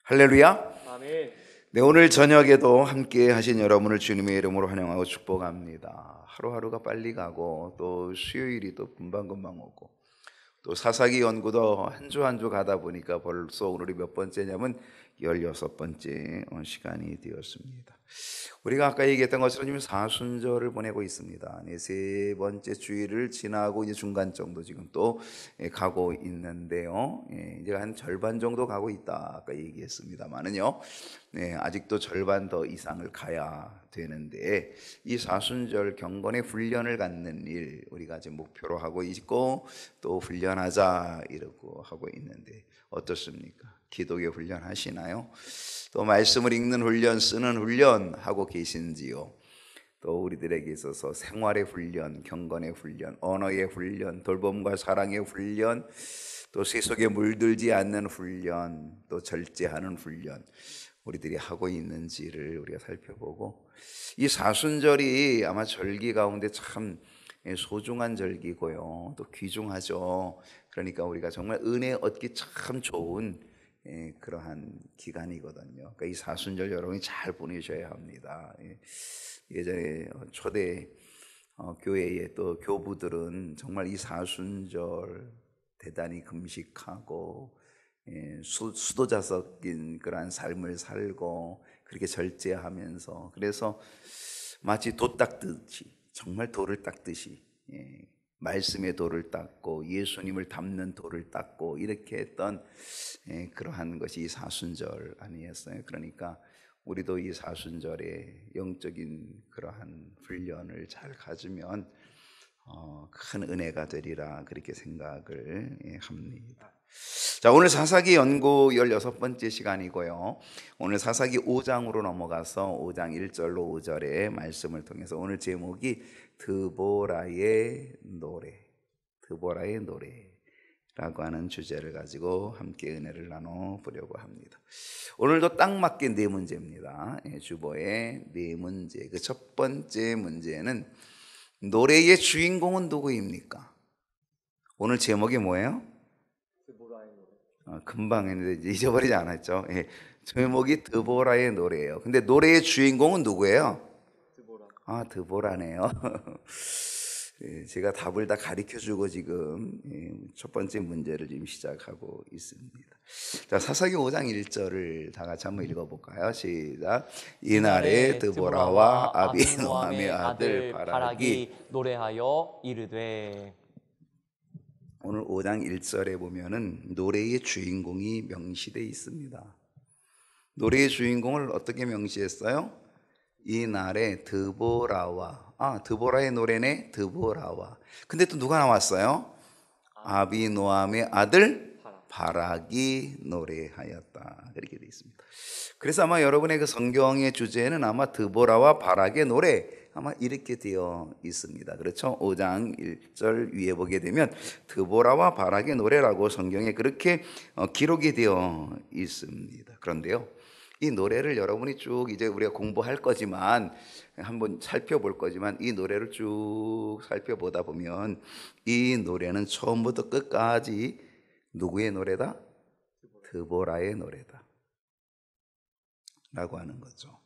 할렐루야. 아멘. 네, 오늘 저녁에도 함께 하신 여러분을 주님의 이름으로 환영하고 축복합니다. 하루하루가 빨리 가고 또 수요일이 또 금방금방 오고 또 사사기 연구도 한 주 한 주 가다 보니까 벌써 오늘이 몇 번째냐면 16번째 시간이 되었습니다. 우리가 아까 얘기했던 것처럼 지금 사순절을 보내고 있습니다. 네, 세 번째 주일을 지나고 이제 중간 정도 지금 또 가고 있는데요. 이제 한 절반 정도 가고 있다 아까 얘기했습니다만은요. 네, 아직도 절반 더 이상을 가야 되는데 이 사순절 경건의 훈련을 갖는 일 우리가 지금 목표로 하고 있고 또 훈련하자 이러고 하고 있는데 어떻습니까? 기독의 훈련 하시나요? 또 말씀을 읽는 훈련, 쓰는 훈련 하고 계신지요? 또 우리들에게 있어서 생활의 훈련, 경건의 훈련, 언어의 훈련, 돌봄과 사랑의 훈련, 또 세속에 물들지 않는 훈련, 또 절제하는 훈련 우리들이 하고 있는지를 우리가 살펴보고 이 사순절이 아마 절기 가운데 참 소중한 절기고요. 또 귀중하죠. 그러니까 우리가 정말 은혜 얻기 참 좋은 그러한 기간이거든요. 그러니까 이 사순절 여러분이 잘 보내셔야 합니다. 예전에 초대 교회의 또 교부들은 정말 이 사순절 대단히 금식하고 수도자 섞인 그러한 삶을 살고 그렇게 절제하면서 그래서 마치 도 닦듯이 정말 돌을 닦듯이 말씀의 돌을 닦고 예수님을 닮는 돌을 닦고 이렇게 했던 그러한 것이 이 사순절 아니었어요. 그러니까 우리도 이 사순절에 영적인 그러한 훈련을 잘 가지면 큰 은혜가 되리라 그렇게 생각을 합니다. 자, 오늘 사사기 연구 16번째 시간이고요. 오늘 사사기 5장으로 넘어가서 5장 1절로 5절의 말씀을 통해서 오늘 제목이 드보라의 노래, 드보라의 노래라고 하는 주제를 가지고 함께 은혜를 나눠보려고 합니다. 오늘도 딱 맞게 네 문제입니다. 주보의 네 문제. 그 첫 번째 문제는 노래의 주인공은 누구입니까? 오늘 제목이 뭐예요? 금방 했는데 잊어버리지 않았죠? 제목이 드보라의 노래예요. 근데 노래의 주인공은 누구예요? 드보라. 드보라네요. 제가 답을 다 가르쳐주고 지금 첫 번째 문제를 지금 시작하고 있습니다. 자, 사사기 5장 1절을 다 같이 한번 읽어볼까요? 시작. 이날에 드보라와 아비노함의 아들 바락이 노래하여 이르되. 오늘 5장 1절에 보면은 노래의 주인공이 명시되어 있습니다. 노래의 주인공을 어떻게 명시했어요? 이 날에 드보라와 드보라의 노래네 드보라와. 근데 또 누가 나왔어요? 아비노함의 아들 바락이 노래하였다. 이렇게 되어 있습니다. 그래서 아마 여러분의 그 성경의 주제는 아마 드보라와 바락의 노래 아마 이렇게 되어 있습니다. 그렇죠? 5장 1절 위에 보게 되면 드보라와 바락의 노래라고 성경에 그렇게 기록이 되어 있습니다. 그런데요, 이 노래를 여러분이 쭉 이제 우리가 공부할 거지만 한번 살펴볼 거지만 이 노래를 쭉 살펴보다 보면 이 노래는 처음부터 끝까지 누구의 노래다? 드보라의 노래다 라고 하는 거죠.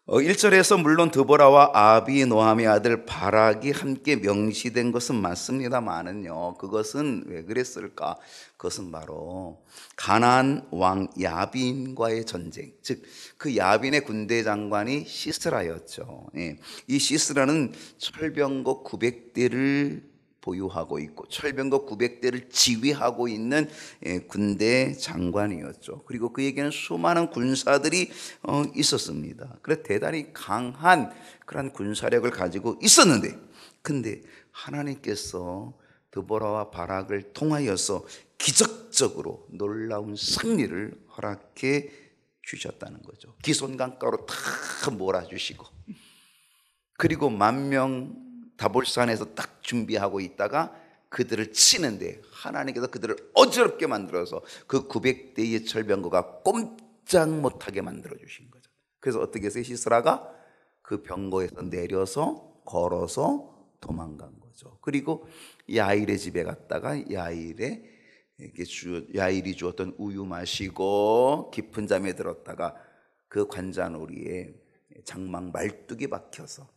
1절에서 물론 드보라와 아비노함의 아들 바락이 함께 명시된 것은 맞습니다만은요, 그것은 왜 그랬을까? 그것은 바로 가나안 왕 야빈과의 전쟁, 즉 그 야빈의 군대 장관이 시스라였죠. 이 시스라는 철병거 900대를 보유하고 있고 철병거 900대를 지휘하고 있는 군대 장관이었죠. 그리고 그에게는 수많은 군사들이 있었습니다. 그래서 대단히 강한 그런 군사력을 가지고 있었는데, 근데 하나님께서 드보라와 바락을 통하여서 기적적으로 놀라운 승리를 허락해 주셨다는 거죠. 기손강가로 다 몰아주시고, 그리고 10,000명 다볼산에서 딱 준비하고 있다가 그들을 치는데 하나님께서 그들을 어지럽게 만들어서 그 900대의 철병거가 꼼짝 못하게 만들어 주신 거죠. 그래서 어떻게 해서 시스라가 그 병거에서 내려서 걸어서 도망간 거죠. 그리고 야일의 집에 갔다가 야일의 야일이 주었던 우유 마시고 깊은 잠에 들었다가 그 관자놀이에 장막 말뚝이 박혀서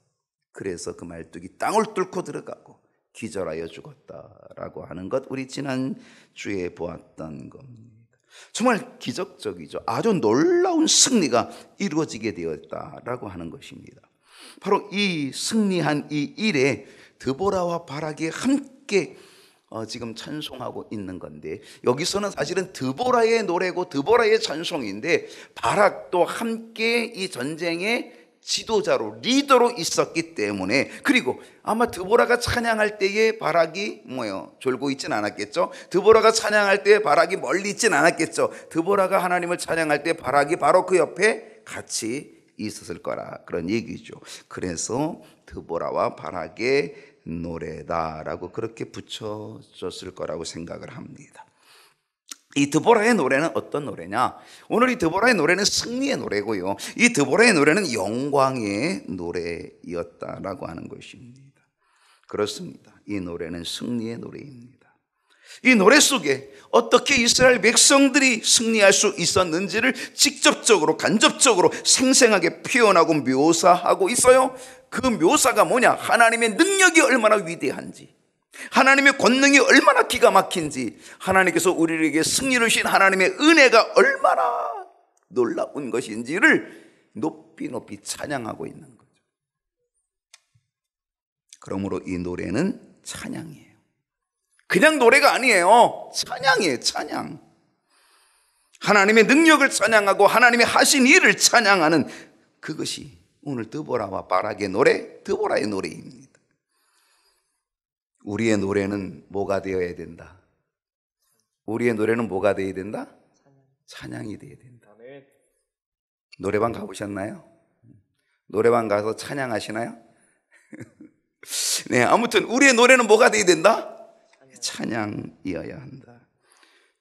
그래서 그 말뚝이 땅을 뚫고 들어가고 기절하여 죽었다라고 하는 것, 우리 지난주에 보았던 겁니다. 정말 기적적이죠. 아주 놀라운 승리가 이루어지게 되었다라고 하는 것입니다. 바로 이 승리한 이 일에 드보라와 바락이 함께 지금 찬송하고 있는 건데, 여기서는 사실은 드보라의 노래고 드보라의 찬송인데 바락도 함께 이 전쟁의 지도자로, 리더로 있었기 때문에, 그리고 아마 드보라가 찬양할 때에 바락이 졸고 있진 않았겠죠. 드보라가 찬양할 때 바락이 멀리 있진 않았겠죠. 드보라가 하나님을 찬양할 때 바락이 바로 그 옆에 같이 있었을 거라, 그런 얘기죠. 그래서 드보라와 바락의 노래다라고 그렇게 붙여졌을 거라고 생각을 합니다. 이 드보라의 노래는 어떤 노래냐? 오늘 이 드보라의 노래는 승리의 노래고요, 이 드보라의 노래는 영광의 노래였다라고 하는 것입니다. 그렇습니다. 이 노래는 승리의 노래입니다. 이 노래 속에 어떻게 이스라엘 백성들이 승리할 수 있었는지를 직접적으로, 간접적으로 생생하게 표현하고 묘사하고 있어요. 그 묘사가 뭐냐? 하나님의 능력이 얼마나 위대한지, 하나님의 권능이 얼마나 기가 막힌지, 하나님께서 우리에게 승리를 주신 하나님의 은혜가 얼마나 놀라운 것인지를 높이 높이 찬양하고 있는 거죠. 그러므로 이 노래는 찬양이에요. 그냥 노래가 아니에요. 찬양이에요. 찬양. 하나님의 능력을 찬양하고 하나님의 하신 일을 찬양하는 그것이 오늘 드보라와 바락의 노래, 드보라의 노래입니다. 우리의 노래는 뭐가 되어야 된다? 우리의 노래는 뭐가 되어야 된다? 찬양이 되어야 된다. 노래방 가보셨나요? 노래방 가서 찬양하시나요? 네, 아무튼 우리의 노래는 뭐가 되어야 된다? 찬양이어야 한다.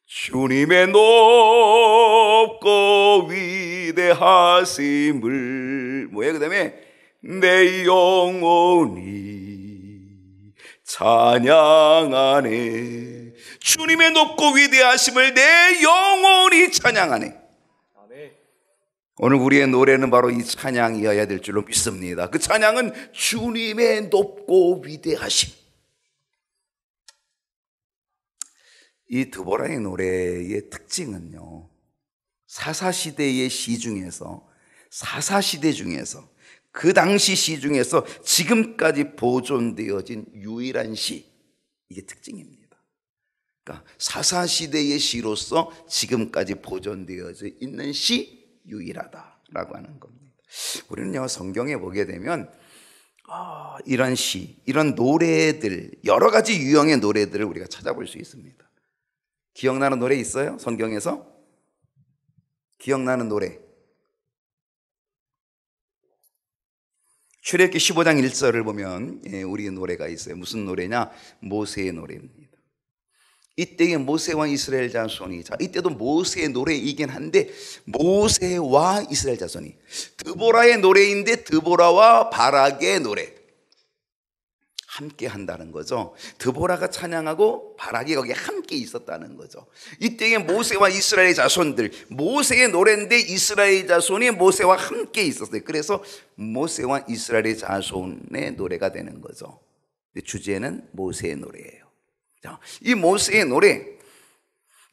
주님의 높고 위대하심을 그 다음에 내 영혼이 찬양하네. 주님의 높고 위대하심을 내 영혼이 찬양하네. 오늘 우리의 노래는 바로 이 찬양이어야 될 줄로 믿습니다. 그 찬양은 주님의 높고 위대하심. 이 드보라의 노래의 특징은요, 사사시대의 시 중에서, 사사시대 중에서, 그 당시 시 중에서 지금까지 보존되어진 유일한 시, 이게 특징입니다. 그러니까 사사시대의 시로서 지금까지 보존되어져 있는 시, 유일하다라고 하는 겁니다. 우리는요, 성경에 보게 되면 이런 시, 이런 노래들, 여러 가지 유형의 노래들을 우리가 찾아볼 수 있습니다. 기억나는 노래 있어요? 성경에서? 기억나는 노래. 출애굽기 15장 1절을 보면 우리의 노래가 있어요. 무슨 노래냐? 모세의 노래입니다. 이때의 모세와 이스라엘 자손이, 이때도 모세의 노래이긴 한데 모세와 이스라엘 자손이, 드보라의 노래인데 드보라와 바락의 노래 함께 한다는 거죠. 드보라가 찬양하고 바락이 거기에 함께 있었다는 거죠. 이때의 모세와 이스라엘 자손들, 모세의 노래인데 이스라엘 자손이 모세와 함께 있었어요. 그래서 모세와 이스라엘 자손의 노래가 되는 거죠. 주제는 모세의 노래예요. 자, 이 모세의 노래,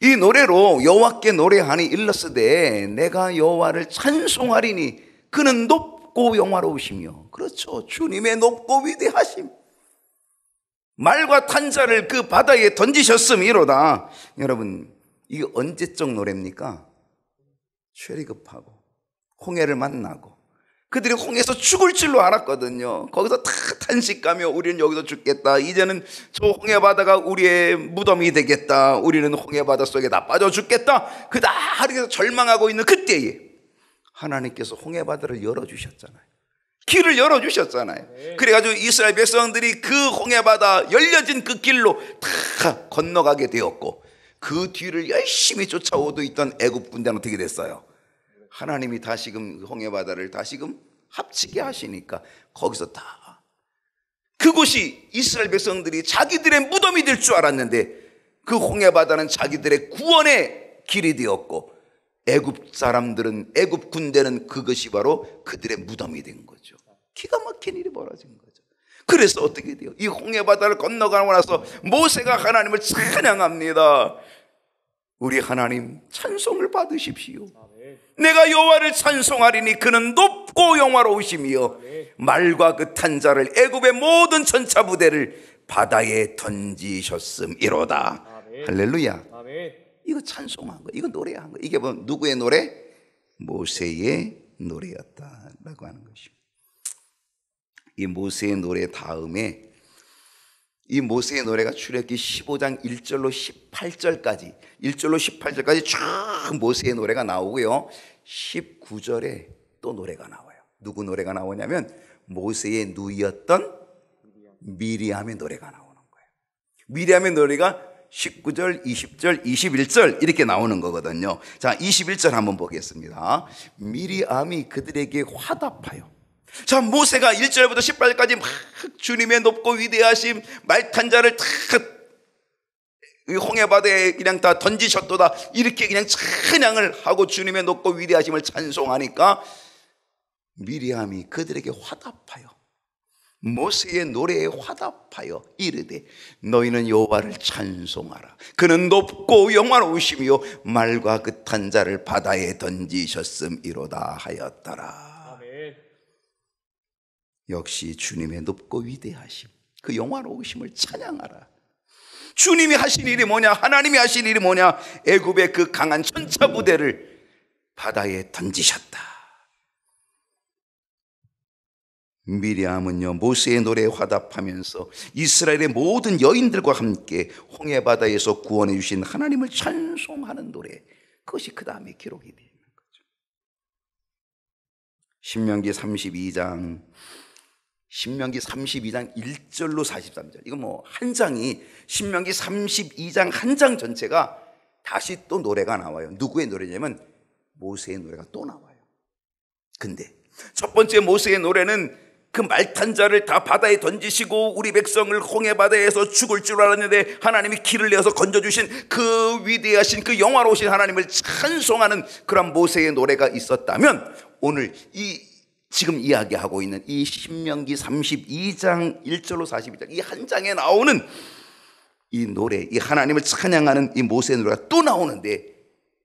이 노래로 여호와께 노래하니 일러스되 내가 여호와를 찬송하리니 그는 높고 영화로우시며. 그렇죠. 주님의 높고 위대하심. 말과 탄자를 그 바다에 던지셨음이로다. 여러분, 이게 언제적 노래입니까? 출애굽하고 홍해를 만나고 그들이 홍해에서 죽을 줄로 알았거든요. 거기서 다 탄식하며 우리는 여기서 죽겠다, 이제는 저 홍해 바다가 우리의 무덤이 되겠다, 우리는 홍해 바다 속에 다 빠져 죽겠다, 그다 하루에서 절망하고 있는 그때에 하나님께서 홍해 바다를 열어주셨잖아요. 길을 열어주셨잖아요. 그래가지고 이스라엘 백성들이 그 홍해바다 열려진 그 길로 다 건너가게 되었고, 그 뒤를 열심히 쫓아오고 있던 애굽 군대는 어떻게 됐어요? 하나님이 다시금 홍해바다를 다시금 합치게 하시니까 거기서 다, 그곳이 이스라엘 백성들이 자기들의 무덤이 될 줄 알았는데 그 홍해바다는 자기들의 구원의 길이 되었고, 애굽 사람들은, 애굽 군대는 그것이 바로 그들의 무덤이 된 거죠. 기가 막힌 일이 벌어진 거죠. 그래서 어떻게 돼요? 이 홍해바다를 건너가고 나서 모세가 하나님을 찬양합니다. 우리 하나님 찬송을 받으십시오. 내가 여호와를 찬송하리니 그는 높고 영화로우시며 말과 그 탄자를 애굽의 모든 전차부대를 바다에 던지셨음이로다. 할렐루야. 이거 찬송한 거, 이거 노래한 거. 이게 뭐 누구의 노래? 모세의 노래였다라고 하는 것입니다. 이 모세의 노래 다음에 이 모세의 노래가 출애굽기 15장 1절로 18절까지 1절로 18절까지 쫙 모세의 노래가 나오고요. 19절에 또 노래가 나와요. 누구 노래가 나오냐면 모세의 누이였던 미리암의 노래가 나오는 거예요. 미리암의 노래가 19절, 20절, 21절 이렇게 나오는 거거든요. 자, 21절 한번 보겠습니다. 미리암이 그들에게 화답하여. 자, 모세가 1절부터 18절까지 막 주님의 높고 위대하심, 말탄 자를 탁 홍해바다에 그냥 다 던지셨도다 이렇게 그냥 찬양을 하고 주님의 높고 위대하심을 찬송하니까 미리암이 그들에게 화답하여, 모세의 노래에 화답하여 이르되 너희는 여호와를 찬송하라. 그는 높고 영화로우시며 말과 그 탄 자를 바다에 던지셨음이로다 하였더라. 아멘. 역시 주님의 높고 위대하심, 그 영화로우심을 찬양하라. 주님이 하신 일이 뭐냐? 하나님이 하신 일이 뭐냐? 애굽의 그 강한 천차부대를 바다에 던지셨다. 미리암은요 모세의 노래에 화답하면서 이스라엘의 모든 여인들과 함께 홍해바다에서 구원해 주신 하나님을 찬송하는 노래, 그것이 그 다음에 기록이 되는 거죠. 신명기 32장 1절로 43절, 이거 뭐 한 장이 신명기 32장 한 장 전체가 다시 또 노래가 나와요. 누구의 노래냐면 모세의 노래가 또 나와요. 근데 첫 번째 모세의 노래는 그 말탄 자를 다 바다에 던지시고 우리 백성을 홍해바다에서 죽을 줄 알았는데 하나님이 길을 내어서 건져주신 그 위대하신 그 영화로우신 하나님을 찬송하는 그런 모세의 노래가 있었다면, 오늘 지금 이야기하고 있는 이 신명기 32장 1절로 42절 이 한 장에 나오는 이 노래, 이 하나님을 찬양하는 이 모세의 노래가 또 나오는데,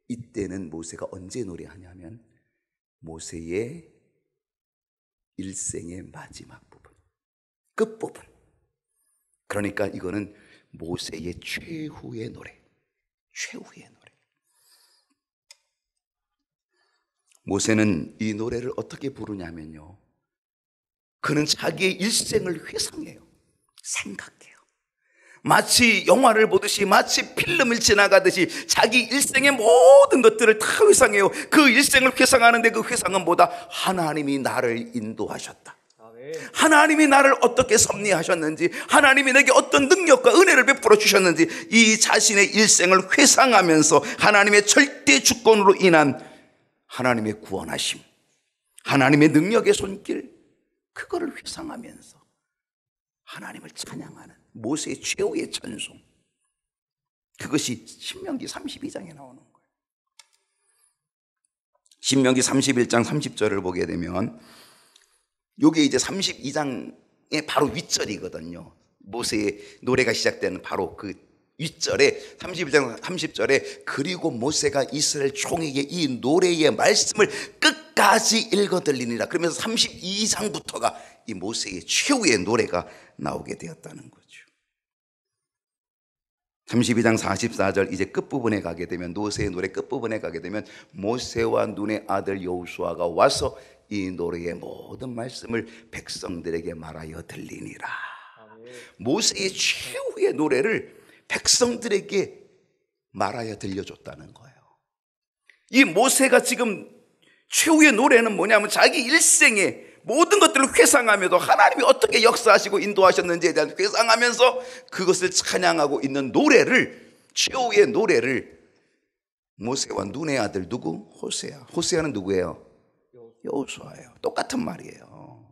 이때는 모세가 언제 노래하냐면 모세의 일생의 마지막 부분, 끝부분. 그러니까 이거는 모세의 최후의 노래, 최후의 노래. 모세는 이 노래를 어떻게 부르냐면요, 그는 자기의 일생을 회상해요. 생각해요. 마치 영화를 보듯이, 마치 필름을 지나가듯이 자기 일생의 모든 것들을 다 회상해요. 그 일생을 회상하는데 그 회상은 뭐다? 하나님이 나를 인도하셨다. 하나님이 나를 어떻게 섭리하셨는지, 하나님이 내게 어떤 능력과 은혜를 베풀어 주셨는지, 이 자신의 일생을 회상하면서 하나님의 절대 주권으로 인한 하나님의 구원하심, 하나님의 능력의 손길, 그거를 회상하면서 하나님을 찬양하는 모세의 최후의 찬송, 그것이 신명기 32장에 나오는 거예요. 신명기 31장 30절을 보게 되면 이게 이제 32장의 바로 윗절이거든요. 모세의 노래가 시작되는 바로 그 윗절에 31장 30절에 그리고 모세가 이스라엘 총에게 이 노래의 말씀을 끝까지 읽어 들리니라, 그러면서 32장부터가 이 모세의 최후의 노래가 나오게 되었다는 거죠. 32장 44절 이제 끝부분에 가게 되면, 모세의 노래 끝부분에 가게 되면 모세와 눈의 아들 여호수아가 와서 이 노래의 모든 말씀을 백성들에게 말하여 들리니라. 모세의 최후의 노래를 백성들에게 말하여 들려줬다는 거예요. 이 모세가 지금 최후의 노래는 뭐냐면 자기 일생의 모든 것들을 회상하면서 하나님이 어떻게 역사하시고 인도하셨는지에 대한 회상하면서 그것을 찬양하고 있는 노래를, 최후의 노래를 모세와 눈의 아들 누구? 호세아. 호세아는 누구예요? 여호수아예요. 똑같은 말이에요.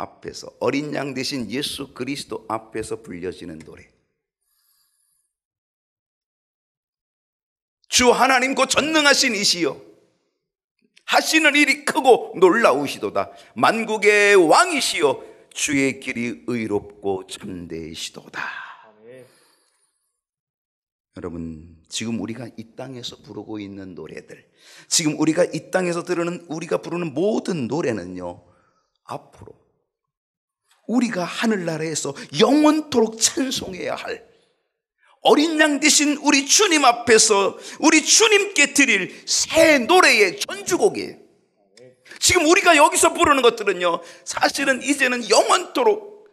앞에서, 어린 양 대신 예수 그리스도 앞에서 불려지는 노래. 주 하나님 곧 전능하신 이시여, 하시는 일이 크고 놀라우시도다. 만국의 왕이시여, 주의 길이 의롭고 참되시도다. 여러분, 지금 우리가 이 땅에서 부르고 있는 노래들, 지금 우리가 이 땅에서 우리가 부르는 모든 노래는요, 앞으로 우리가 하늘나라에서 영원토록 찬송해야 할 어린 양 되신 우리 주님 앞에서 우리 주님께 드릴 새 노래의 전주곡이에요. 지금 우리가 여기서 부르는 것들은요, 사실은 이제는 영원토록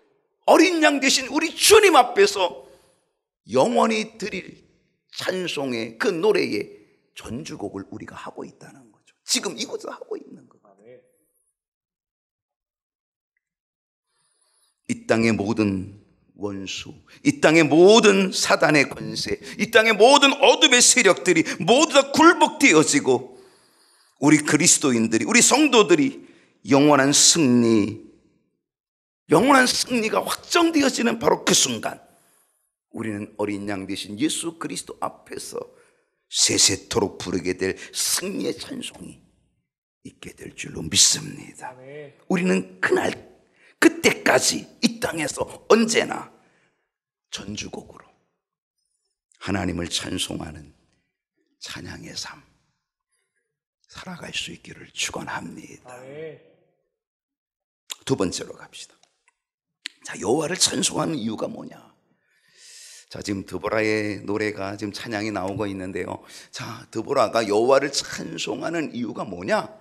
어린 양 되신 우리 주님 앞에서 영원히 드릴 찬송의 그 노래의 전주곡을 우리가 하고 있다는 거죠. 지금 이곳에서 하고 있는 거예요. 이 땅의 모든 원수, 이 땅의 모든 사단의 권세, 이 땅의 모든 어둠의 세력들이 모두 다 굴복되어지고 우리 그리스도인들이, 우리 성도들이 영원한 승리가 확정되어지는 바로 그 순간, 우리는 어린 양 되신 예수 그리스도 앞에서 세세토록 부르게 될 승리의 찬송이 있게 될 줄로 믿습니다. 우리는 그때까지 이 땅에서 언제나 전주곡으로 하나님을 찬송하는 찬양의 삶 살아갈 수 있기를 축원합니다. 두 번째로 갑시다. 자, 여호와를 찬송하는 이유가 뭐냐? 자, 지금 드보라의 노래가 지금 찬양이 나오고 있는데요. 자, 드보라가 여호와를 찬송하는 이유가 뭐냐?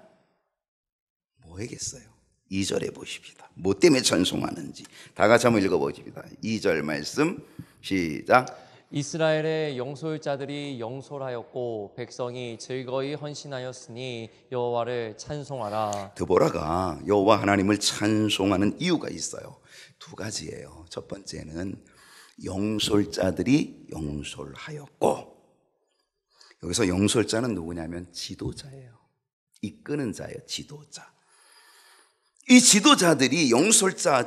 뭐겠어요? 2절에 보십시다. 뭐 때문에 찬송하는지 다 같이 한번 읽어보십시다. 2절 말씀 시작. 이스라엘의 영솔자들이 영솔하였고 백성이 즐거이 헌신하였으니 여호와를 찬송하라. 드보라가 여호와 하나님을 찬송하는 이유가 있어요. 두 가지예요. 첫 번째는 영솔자들이 영솔하였고, 여기서 영솔자는 누구냐면 지도자예요. 이끄는 자예요. 지도자. 이 지도자들이,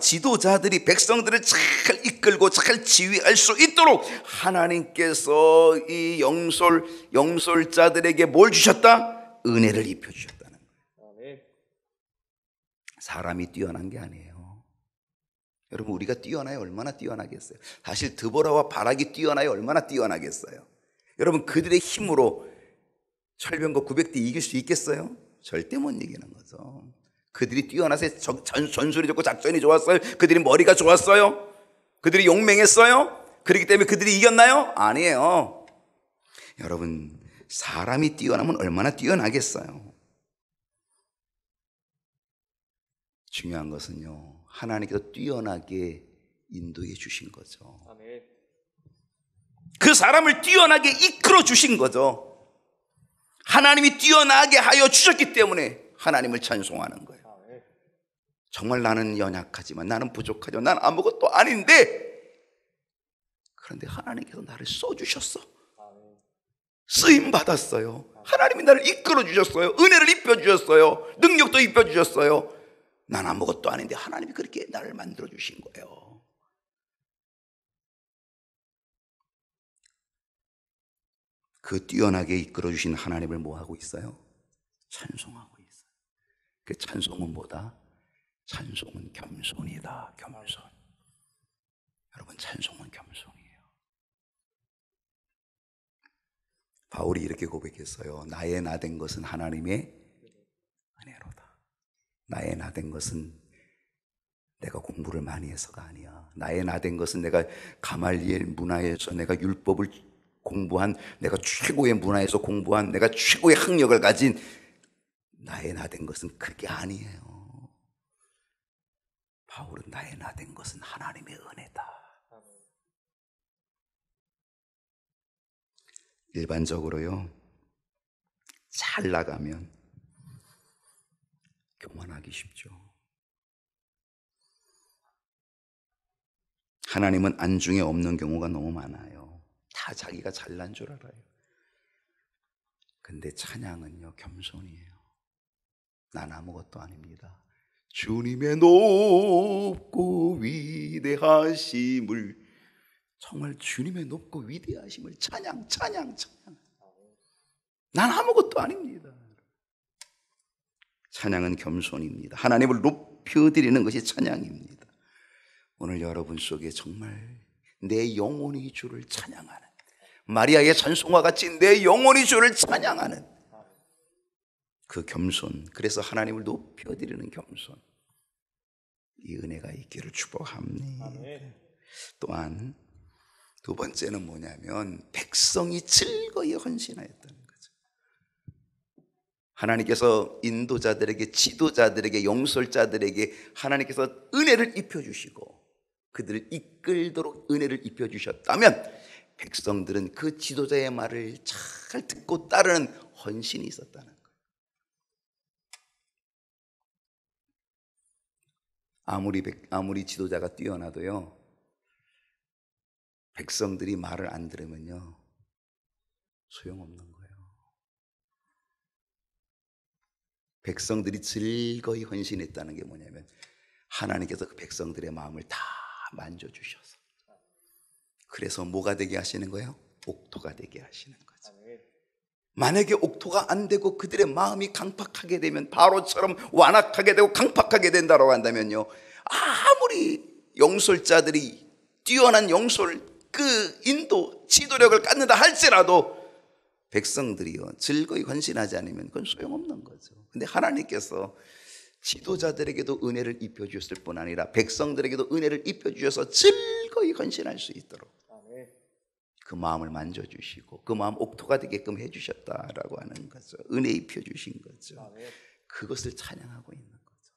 지도자들이 백성들을 잘 이끌고 잘 지휘할 수 있도록 하나님께서 이 영솔자들에게 뭘 주셨다? 은혜를 입혀주셨다는 거예요. 사람이 뛰어난 게 아니에요. 여러분, 우리가 뛰어나야 얼마나 뛰어나겠어요? 사실 드보라와 바락이 뛰어나야 얼마나 뛰어나겠어요? 여러분, 그들의 힘으로 철병거 900대 이길 수 있겠어요? 절대 못 이기는 거죠. 그들이 뛰어나서 전술이 좋고 작전이 좋았어요? 그들이 머리가 좋았어요? 그들이 용맹했어요? 그렇기 때문에 그들이 이겼나요? 아니에요. 여러분, 사람이 뛰어나면 얼마나 뛰어나겠어요? 중요한 것은요, 하나님께서 뛰어나게 인도해 주신 거죠. 그 사람을 뛰어나게 이끌어 주신 거죠. 하나님이 뛰어나게 하여 주셨기 때문에 하나님을 찬송하는 거예요. 정말 나는 연약하지만, 나는 부족하지만, 나는 아무것도 아닌데, 그런데 하나님께서 나를 써주셨어. 쓰임 받았어요. 하나님이 나를 이끌어 주셨어요. 은혜를 입혀 주셨어요. 능력도 입혀 주셨어요. 난 아무것도 아닌데 하나님이 그렇게 나를 만들어 주신 거예요. 그 뛰어나게 이끌어 주신 하나님을 뭐 하고 있어요? 찬송하고 있어요. 그 찬송은 뭐다? 찬송은 겸손이다. 겸손. 여러분, 찬송은 겸손이에요. 바울이 이렇게 고백했어요. 나의 나된 것은 하나님의 은혜로다. 나의 나된 것은 내가 공부를 많이 해서가 아니야. 나의 나된 것은 내가 가말리엘 문화에서 내가 율법을 공부한, 내가 최고의 문화에서 공부한, 내가 최고의 학력을 가진, 나의 나된 것은 그게 아니에요. 바울은 나의 나된 것은 하나님의 은혜다. 일반적으로요, 잘 나가면 교만하기 쉽죠. 하나님은 안중에 없는 경우가 너무 많아요. 다 자기가 잘난 줄 알아요. 근데 찬양은요, 겸손이에요. 난 아무것도 아닙니다. 주님의 높고 위대하심을, 정말 주님의 높고 위대하심을 찬양. 난 아무것도 아닙니다. 찬양은 겸손입니다. 하나님을 높여드리는 것이 찬양입니다. 오늘 여러분 속에 정말 내 영혼이 주를 찬양하는, 마리아의 찬송과 같이 내 영혼이 주를 찬양하는 그 겸손, 그래서 하나님을 높여드리는 겸손, 이 은혜가 있기를 축복합니다. 아멘. 또한 두 번째는 뭐냐면 백성이 즐거이 헌신하였다는 거죠. 하나님께서 인도자들에게, 지도자들에게, 용설자들에게 하나님께서 은혜를 입혀주시고 그들을 이끌도록 은혜를 입혀주셨다면 백성들은 그 지도자의 말을 잘 듣고 따르는 헌신이 있었다는 거예요. 아무리 지도자가 뛰어나도요, 백성들이 말을 안 들으면요 소용없는 거예요. 백성들이 즐거이 헌신했다는 게 뭐냐면 하나님께서 그 백성들의 마음을 다 만져주셔서, 그래서 뭐가 되게 하시는 거예요? 옥토가 되게 하시는 거죠. 만약에 옥토가 안 되고 그들의 마음이 강팍하게 되면, 바로처럼 완악하게 되고 강팍하게 된다고 한다면요, 아무리 용솔자들이 뛰어난 용솔, 그 인도 지도력을 갖는다 할지라도 백성들이요 즐거이 헌신하지 않으면 그건 소용없는 거죠. 근데 하나님께서 지도자들에게도 은혜를 입혀주셨을 뿐 아니라 백성들에게도 은혜를 입혀주셔서 즐거이 헌신할 수 있도록 그 마음을 만져주시고 그 마음 옥토가 되게끔 해주셨다라고 하는 거죠. 은혜 입혀주신 거죠. 그것을 찬양하고 있는 거죠.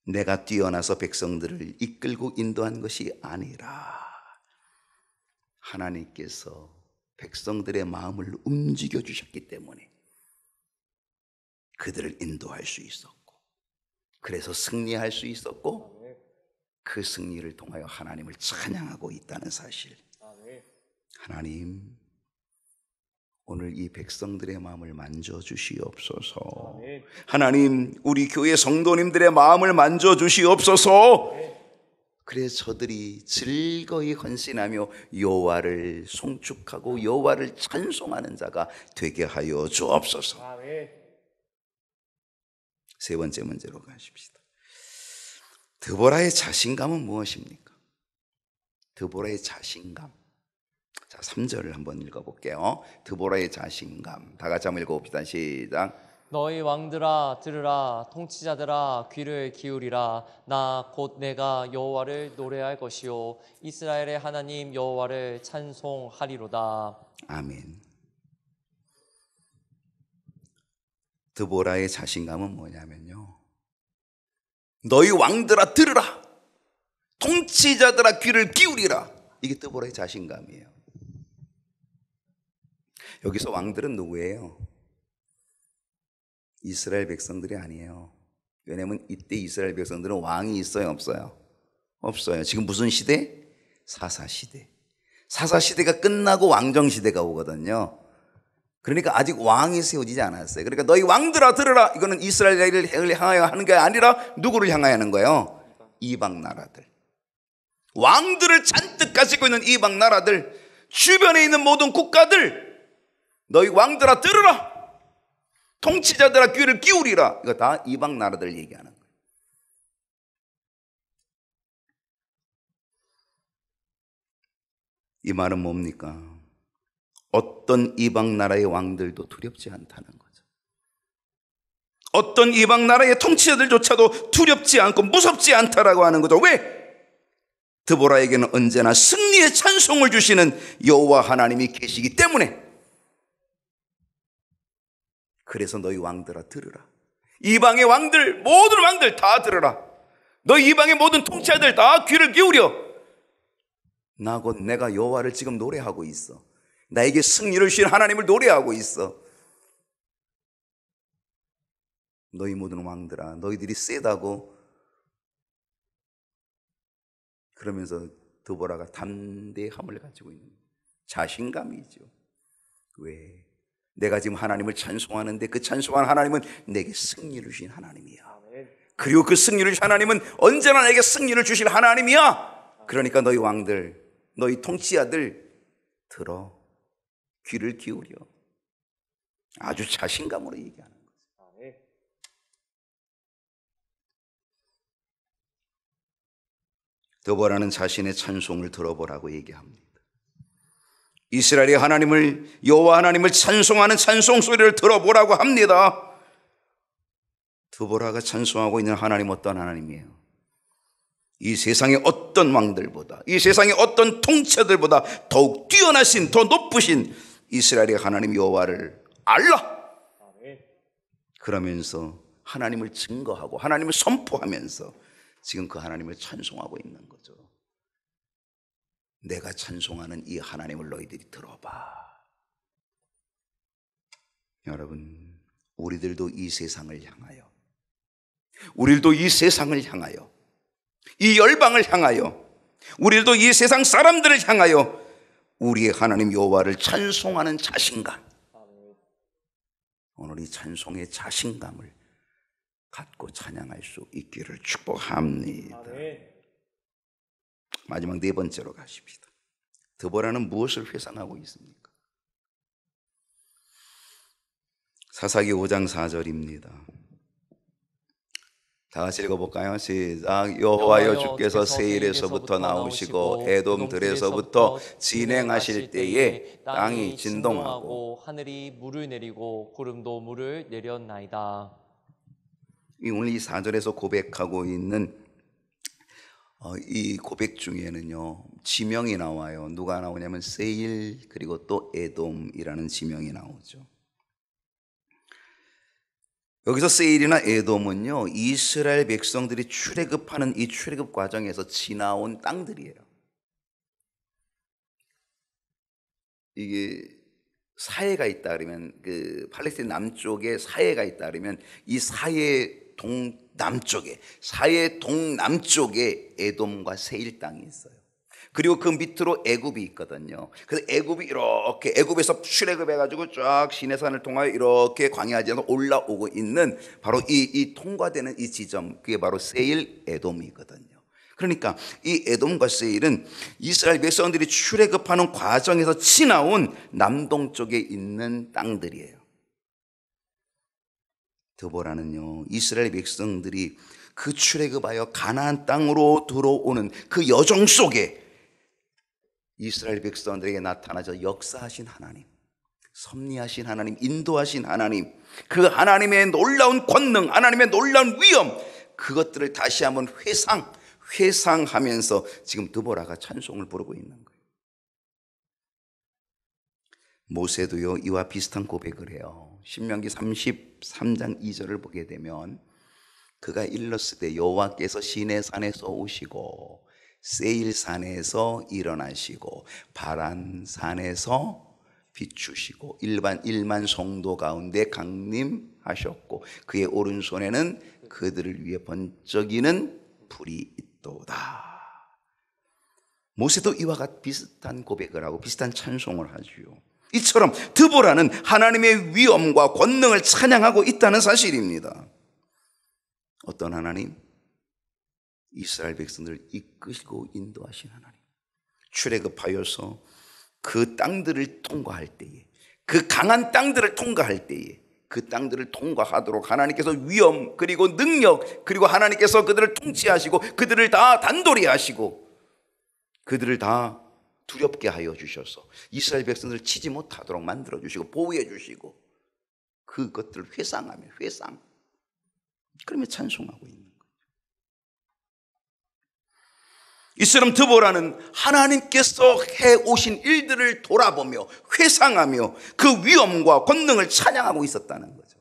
내가 뛰어나서 백성들을 이끌고 인도한 것이 아니라 하나님께서 백성들의 마음을 움직여 주셨기 때문에 그들을 인도할 수 있었고, 그래서 승리할 수 있었고, 그 승리를 통하여 하나님을 찬양하고 있다는 사실. 하나님, 오늘 이 백성들의 마음을 만져주시옵소서. 하나님, 우리 교회 성도님들의 마음을 만져주시옵소서. 그래서 저들이 즐거이 헌신하며 여호와를 송축하고 여호와를 찬송하는 자가 되게 하여 주옵소서. 세 번째 문제로 가십시다. 드보라의 자신감은 무엇입니까? 드보라의 자신감. 자, 3절을 한번 읽어볼게요. 드보라의 자신감. 다 같이 한번 읽어봅시다. 시작. 너희 왕들아 들으라, 통치자들아 귀를 기울이라. 나 곧 내가 여호와를 노래할 것이요 이스라엘의 하나님 여호와를 찬송하리로다. 아멘. 드보라의 자신감은 뭐냐면요, 너희 왕들아 들으라, 통치자들아 귀를 기울이라. 이게 드보라의 자신감이에요. 여기서 왕들은 누구예요? 이스라엘 백성들이 아니에요. 왜냐하면 이때 이스라엘 백성들은 왕이 있어요, 없어요? 없어요. 지금 무슨 시대? 사사시대. 사사시대가 끝나고 왕정시대가 오거든요. 그러니까 아직 왕이 세워지지 않았어요. 그러니까 너희 왕들아 들으라. 이거는 이스라엘을 향하여 하는 게 아니라 누구를 향하여 하는 거예요? 이방 나라들. 왕들을 잔뜩 가지고 있는 이방 나라들, 주변에 있는 모든 국가들, 너희 왕들아 들으라, 통치자들아 귀를 기울이라. 이거 다 이방 나라들 얘기하는 거예요. 이 말은 뭡니까? 어떤 이방 나라의 왕들도 두렵지 않다는 거죠. 어떤 이방 나라의 통치자들조차도 두렵지 않고 무섭지 않다라고 하는 거죠. 왜? 드보라에게는 언제나 승리의 찬송을 주시는 여호와 하나님이 계시기 때문에. 그래서 너희 왕들아 들으라. 이방의 왕들, 모든 왕들 다 들으라. 너희 이방의 모든 통치자들 다 귀를 기울여. 나 곧 내가 여호와를 지금 노래하고 있어. 나에게 승리를 주신 하나님을 노래하고 있어. 너희 모든 왕들아, 너희들이 세다고. 그러면서 드보라가 담대함을 가지고 있는 자신감이죠. 왜? 내가 지금 하나님을 찬송하는데 그 찬송한 하나님은 내게 승리를 주신 하나님이야. 그리고 그 승리를 주신 하나님은 언제나 내게 승리를 주실 하나님이야. 그러니까 너희 왕들, 너희 통치자들 들어, 귀를 기울여. 아주 자신감으로 얘기하는 거죠. 드보라는 자신의 찬송을 들어보라고 얘기합니다. 이스라엘의 하나님을, 여호와 하나님을 찬송하는 찬송 소리를 들어보라고 합니다. 드보라가 찬송하고 있는 하나님 어떤 하나님이에요? 이 세상의 어떤 왕들보다, 이 세상의 어떤 통치자들보다 더욱 뛰어나신, 더 높으신 이스라엘의 하나님 여호와를 알라. 그러면서 하나님을 증거하고 하나님을 선포하면서 지금 그 하나님을 찬송하고 있는 거죠. 내가 찬송하는 이 하나님을 너희들이 들어봐. 여러분, 우리들도 이 세상을 향하여, 우리들도 이 세상을 향하여, 이 열방을 향하여, 우리들도 이 세상 사람들을 향하여 우리의 하나님 여호와를 찬송하는 자신감, 오늘 이 찬송의 자신감을 갖고 찬양할 수 있기를 축복합니다. 마지막 네 번째로 가십시다. 드보라는 무엇을 회상하고 있습니까? 사사기 5장 4절입니다. 다 같이 읽어볼까요? 시작. 여호와여 주께서 세일에서부터 나오시고 에돔 들에서부터 진행하실 때에 땅이 진동하고 하늘이 물을 내리고 구름도 물을 내렸나이다. 오늘 이 4절에서 고백하고 있는 이 고백 중에는요, 지명이 나와요. 누가 나오냐면 세일, 그리고 또 에돔이라는 지명이 나오죠. 여기서 세일이나 에돔은요, 이스라엘 백성들이 출애굽하는 이 출애굽 과정에서 지나온 땅들이에요. 이게 사해가 있다 그러면, 그 팔레스타인 남쪽에 사해가 있다 그러면 이 사해 동남쪽에, 사해 동남쪽에 에돔과 세일 땅이 있어요. 그리고 그 밑으로 애굽이 있거든요. 그래서 애굽이 이렇게, 애굽에서 출애굽해가지고 쫙 시내산을 통하여 이렇게 광야 지나서 올라오고 있는 바로 이 통과되는 이 지점, 그게 바로 세일 에돔이거든요. 그러니까 이 에돔과 세일은 이스라엘 백성들이 출애굽하는 과정에서 지나온 남동쪽에 있는 땅들이에요. 드보라는요, 이스라엘 백성들이 그 출애굽하여 가나안 땅으로 들어오는 그 여정 속에 이스라엘 백성들에게 나타나서 역사하신 하나님, 섭리하신 하나님, 인도하신 하나님, 그 하나님의 놀라운 권능, 하나님의 놀라운 위엄, 그것들을 다시 한번 회상하면서 지금 드보라가 찬송을 부르고 있는 거예요. 모세도요, 이와 비슷한 고백을 해요. 신명기 33장 2절을 보게 되면 그가 일렀으되 여호와께서 시내산에서 오시고 세일산에서 일어나시고 바란산에서 비추시고 일만 성도 가운데 강림하셨고 그의 오른손에는 그들을 위해 번쩍이는 불이 있도다. 모세도 이와 같은 비슷한 고백을 하고 비슷한 찬송을 하지요. 이처럼 드보라는 하나님의 위엄과 권능을 찬양하고 있다는 사실입니다. 어떤 하나님? 이스라엘 백성들을 이끄시고 인도하신 하나님. 출애굽하여서 그 땅들을 통과할 때에, 그 강한 땅들을 통과할 때에, 그 땅들을 통과하도록 하나님께서 위엄 그리고 능력 그리고 하나님께서 그들을 통치하시고 그들을 다 단돌이 하시고 그들을 다 두렵게 하여 주셔서 이스라엘 백성들을 치지 못하도록 만들어 주시고 보호해 주시고 그것들을 회상하며 그러며 찬송하고 있는 거예요. 이처럼 드보라는 하나님께서 해오신 일들을 돌아보며 회상하며 그 위엄과 권능을 찬양하고 있었다는 거죠.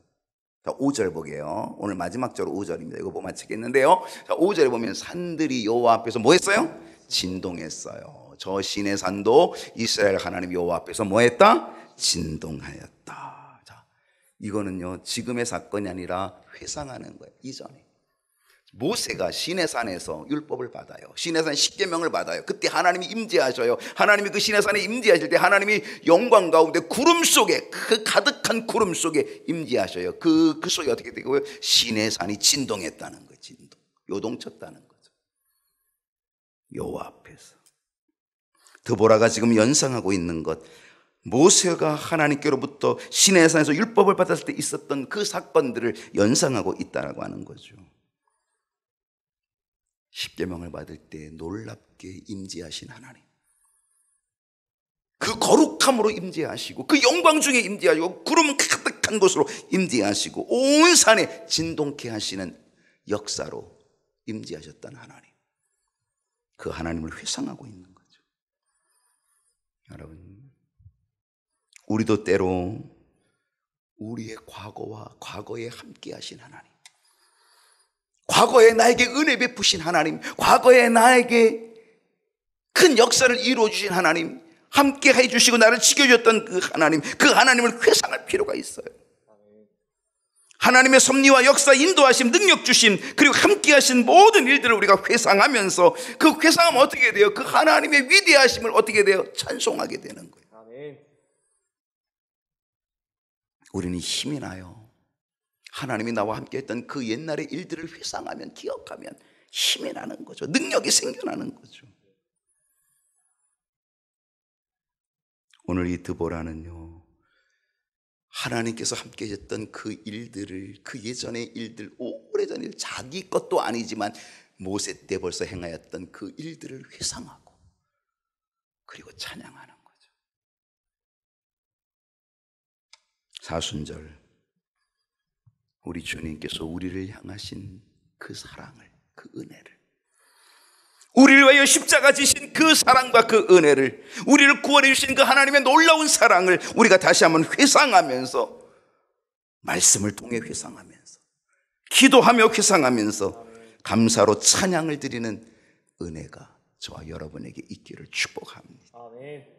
자, 5절 보게요. 오늘 마지막 절 5절입니다. 이거 보면 마치겠는데요. 자, 5절에 보면 산들이 여호와 앞에서 뭐 했어요? 진동했어요. 저 시내 산도 이스라엘 하나님 여호와 앞에서 뭐 했다? 진동하였다. 자, 이거는요 지금의 사건이 아니라 회상하는 거예요. 이전에 모세가 시내산에서 율법을 받아요. 시내산 십계명을 받아요. 그때 하나님이 임재하셔요. 하나님이 그 시내산에 임재하실 때 하나님이 영광 가운데 구름 속에, 그 가득한 구름 속에 임재하셔요. 그 속에 어떻게 되고요? 시내산이 진동했다는 거예요. 진동. 요동쳤다는 거죠. 여호와 앞에서. 드보라가 지금 연상하고 있는 것, 모세가 하나님께로부터 시내산에서 율법을 받았을 때 있었던 그 사건들을 연상하고 있다라고 하는 거죠. 십계명을 받을 때 놀랍게 임재하신 하나님, 그 거룩함으로 임재하시고 그 영광 중에 임재하시고 구름 가득한 곳으로 임재하시고 온 산에 진동케 하시는 역사로 임재하셨던 하나님, 그 하나님을 회상하고 있는 거죠. 여러분, 우리도 때로 우리의 과거와 과거에 함께 하신 하나님, 과거에 나에게 은혜 베푸신 하나님, 과거에 나에게 큰 역사를 이루어 주신 하나님, 함께 해주시고 나를 지켜줬던 그 하나님을 회상할 필요가 있어요. 하나님의 섭리와 역사, 인도하심, 능력 주심, 그리고 함께 하신 모든 일들을 우리가 회상하면서 그 회상하면 어떻게 돼요? 그 하나님의 위대하심을 어떻게 돼요? 찬송하게 되는 거예요. 우리는 힘이 나요. 하나님이 나와 함께 했던 그 옛날의 일들을 회상하면, 기억하면 힘이 나는 거죠. 능력이 생겨나는 거죠. 오늘 이 드보라는요, 하나님께서 함께 했던 그 일들을, 그 예전의 일들, 오래전 일, 자기 것도 아니지만 모세 때 벌써 행하였던 그 일들을 회상하고 그리고 찬양하는 거죠. 사순절, 우리 주님께서 우리를 향하신 그 사랑을, 그 은혜를, 우리를 위하여 십자가 지신 그 사랑과 그 은혜를, 우리를 구원해 주신 그 하나님의 놀라운 사랑을 우리가 다시 한번 회상하면서, 말씀을 통해 회상하면서, 기도하며 회상하면서 감사로 찬양을 드리는 은혜가 저와 여러분에게 있기를 축복합니다. 아멘.